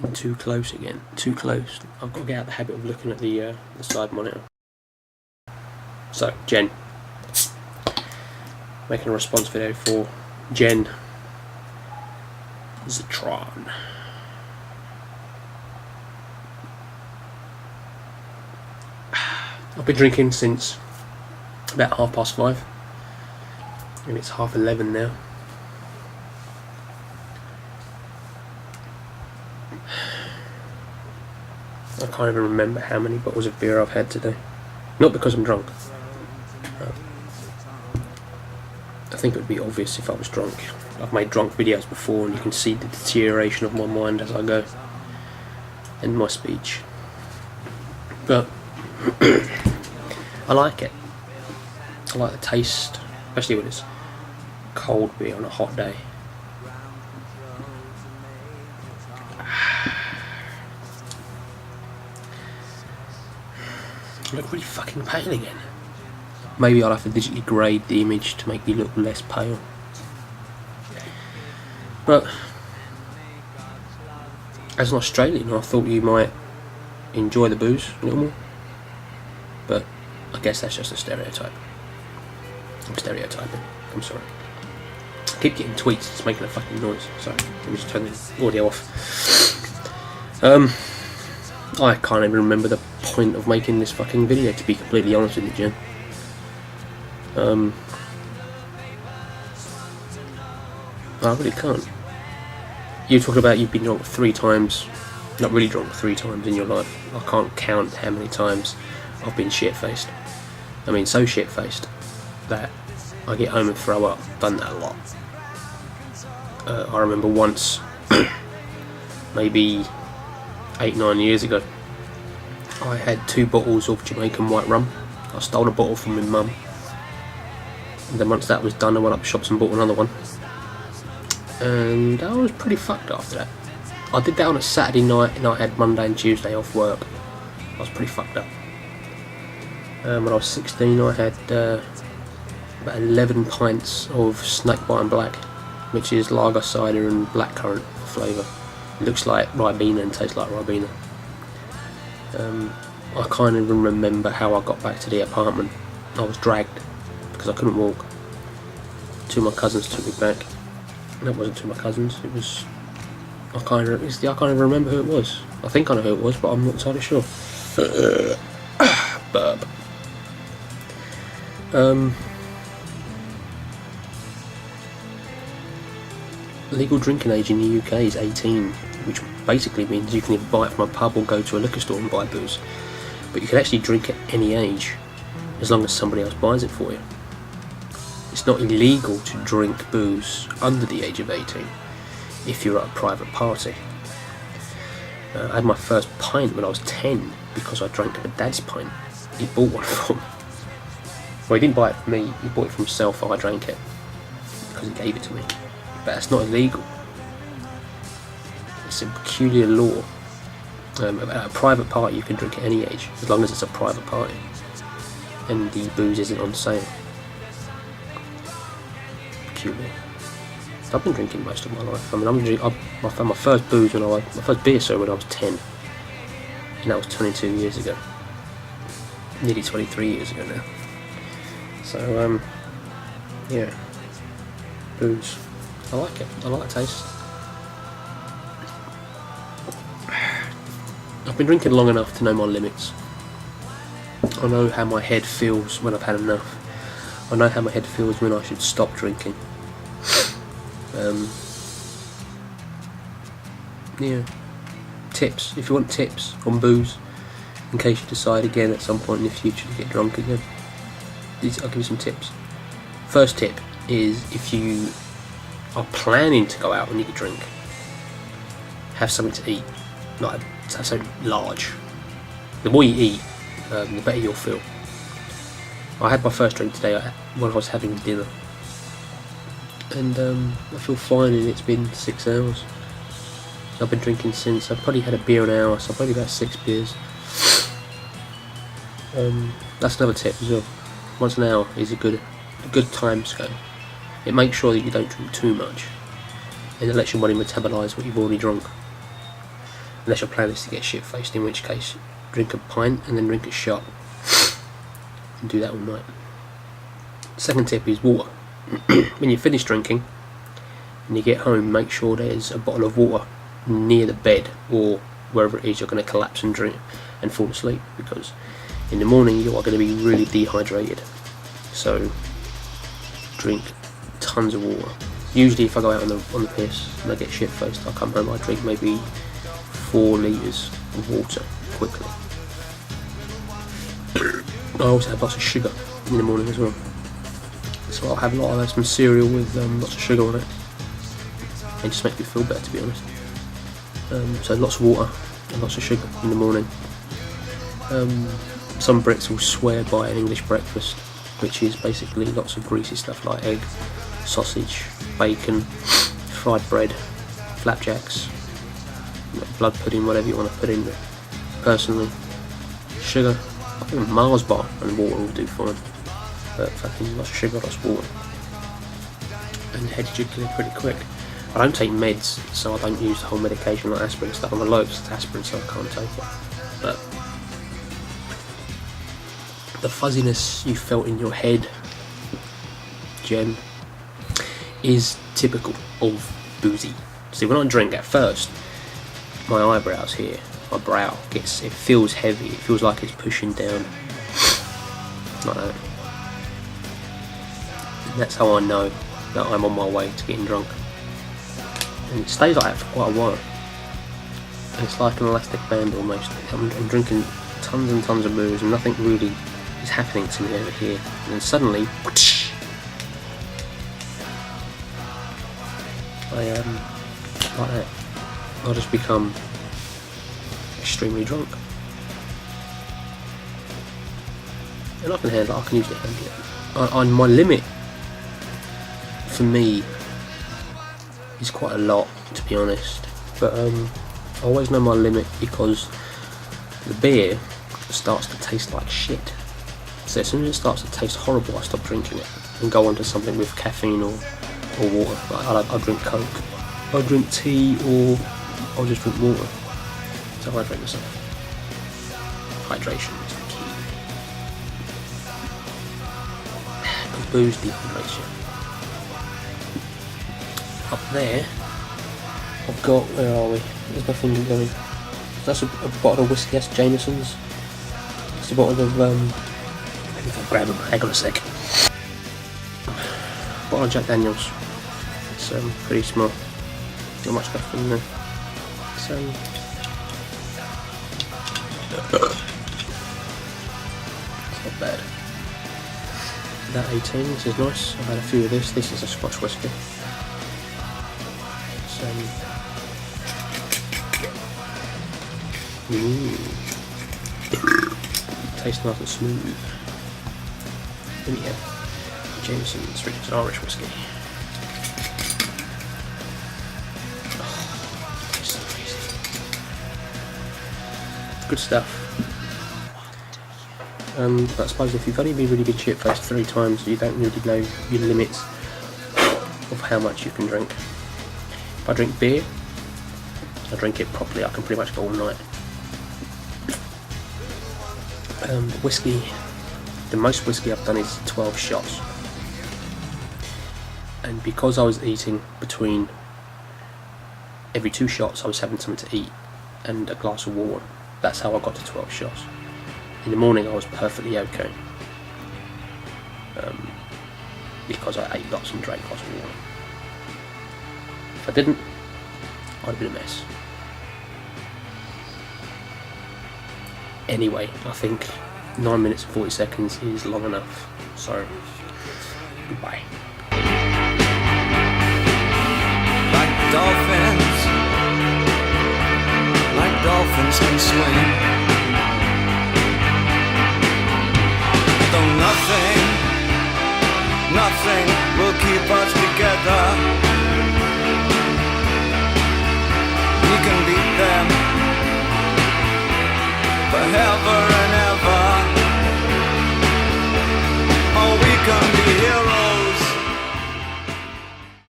in too close again. Too close. I've got to get out of the habit of looking at the side monitor. So, Jen. Making a response video for Jenzatron. I've been drinking since about 5:30, and it's 11:30 now. I can't even remember how many bottles of beer I've had today. Not because I'm drunk. I think it would be obvious if I was drunk. I've made drunk videos before, and you can see the deterioration of my mind as I go, and my speech. But I like it. I like the taste, especially when it's cold beer on a hot day. I look really fucking pale again. Maybe I'll have to digitally grade the image to make me look less pale. But as an Australian, I thought you might enjoy the booze a little more. But I guess that's just a stereotype. I'm stereotyping. I'm sorry. I keep getting tweets. It's making a fucking noise. Sorry. Let me just turn the audio off. I can't even remember the point of making this fucking video, to be completely honest with you, Jen. I really can't. You talk about you've been drunk 3 times, not really drunk 3 times in your life. I can't count how many times I've been shit-faced. I mean, so shit-faced that I get home and throw up. I've done that a lot. I remember once, maybe 8-9 years ago, I had 2 bottles of Jamaican white rum. I stole a bottle from my mum, and then once that was done, I went up to shops and bought another one, and I was pretty fucked after that. I did that on a Saturday night, and I had Monday and Tuesday off work. I was pretty fucked up. When I was 16, I had about 11 pints of Snakebite and Black, which is lager cider and blackcurrant flavour. It looks like Ribena and tastes like Ribena. I can't even remember how I got back to the apartment. I was dragged because I couldn't walk. 2 of my cousins took me back. That wasn't 2 of my cousins. It was I can't even remember who it was. I think I know who it was, but I'm not entirely sure. Burp. Legal drinking age in the UK is 18, which basically means you can invite from a pub or go to a liquor store and buy booze. But you can actually drink at any age, as long as somebody else buys it for you. It's not illegal to drink booze under the age of 18 if you're at a private party. I had my first pint when I was 10 because I drank my dad's pint. He bought one for me. Well, he didn't buy it for me, he bought it for himself, I drank it because he gave it to me. But that's not illegal. It's a peculiar law. At a private party you can drink at any age, as long as it's a private party and the booze isn't on sale. Peculiar. I've been drinking most of my life. I mean, I found my first booze when my first beer, when I was 10, and that was 22 years ago. Nearly 23 years ago now. So, yeah, booze. I like it. I like the taste. I've been drinking long enough to know my limits. I know how my head feels when I've had enough. I know how my head feels when I should stop drinking. Yeah. Tips. If you want tips on booze, in case you decide again at some point in the future to get drunk again, I'll give you some tips. First tip is, if you are planning to go out and eat a drink, have something to eat. Like, have something large. The more you eat, the better you'll feel. I had my first drink today when I was having dinner, and I feel fine, and it's been 6 hours. I've been drinking since. I've probably had a beer an hour, so probably about 6 beers. That's another tip as well. Once an hour is a good time scale. It makes sure that you don't drink too much, and it lets your body metabolise what you've already drunk. unless your plan is to get shit-faced, in which case drink a pint and then drink a shot and do that all night. Second tip is water. When you finish drinking and you get home, make sure there's a bottle of water near the bed or wherever it is you're going to collapse and drink and fall asleep, because in the morning you are going to be really dehydrated. So drink tons of water. Usually if I go out on the piss and I get shit faced, I come home, I drink maybe 4 litres of water quickly. I also have lots of sugar in the morning as well, so I'll have some cereal with lots of sugar on it. It just makes me feel better, to be honest. So lots of water and lots of sugar in the morning. Some Brits will swear by an English breakfast, which is basically lots of greasy stuff like egg, sausage, bacon, fried bread, flapjacks, blood pudding, whatever you want to put in there. Personally, sugar, I think Mars bar and water will do fine, but fucking lots of sugar, lots of water, and head should clear pretty quick. I don't take meds, so I don't use the whole medication like aspirin stuff. I'm allergic to aspirin, so I can't take it. But the fuzziness you felt in your head, Jen, is typical of boozy. See, when I drink at first, my eyebrows here, my brow it feels heavy. It feels like it's pushing down, like that. And that's how I know that I'm on my way to getting drunk. And it stays like that for quite a while. And it's like an elastic band almost. I'm drinking tons and tons of booze and nothing really is happening to me over here. And then suddenly, like that, I just become extremely drunk. And I can handle it, I can usually handle it. On my limit, for me, is quite a lot, to be honest, but I always know my limit because the beer starts to taste like shit. So as soon as it starts to taste horrible, I stop drinking it and go on to something with caffeine or water. Like I'll drink Coke, I'll drink tea, or I'll just drink water. So I drink myself. Hydration is the key. Because booze dehydrates you. Up there, I've got, where are we? Where's my finger going? That's a bottle of whiskey, that's Jameson's. It's a bottle of, let me go grab them, hang on a sec. Bottle of Jack Daniels. It's pretty small. Not much left in there. It's not bad. That 18, this is nice. I've had a few of this. This is a Scotch whiskey. Tastes nice and smooth. Then you have Jameson's, which is Irish whiskey. Oh, tastes amazing. Good stuff. But I suppose if you've only been really good shit-faced 3 times, you don't really know your limits of how much you can drink. If I drink beer, I drink it properly, I can pretty much go all night. Whiskey, the most whiskey I've done is 12 shots. And because I was eating between every 2 shots, I was having something to eat and a glass of water. That's how I got to 12 shots. In the morning I was perfectly okay. Because I ate lots and drank lots of water. If I didn't, I'd have been a mess. Anyway, I think 9 minutes and 40 seconds is long enough, so goodbye. Like dolphins can swim. Though nothing will keep us together. We can beat them forever.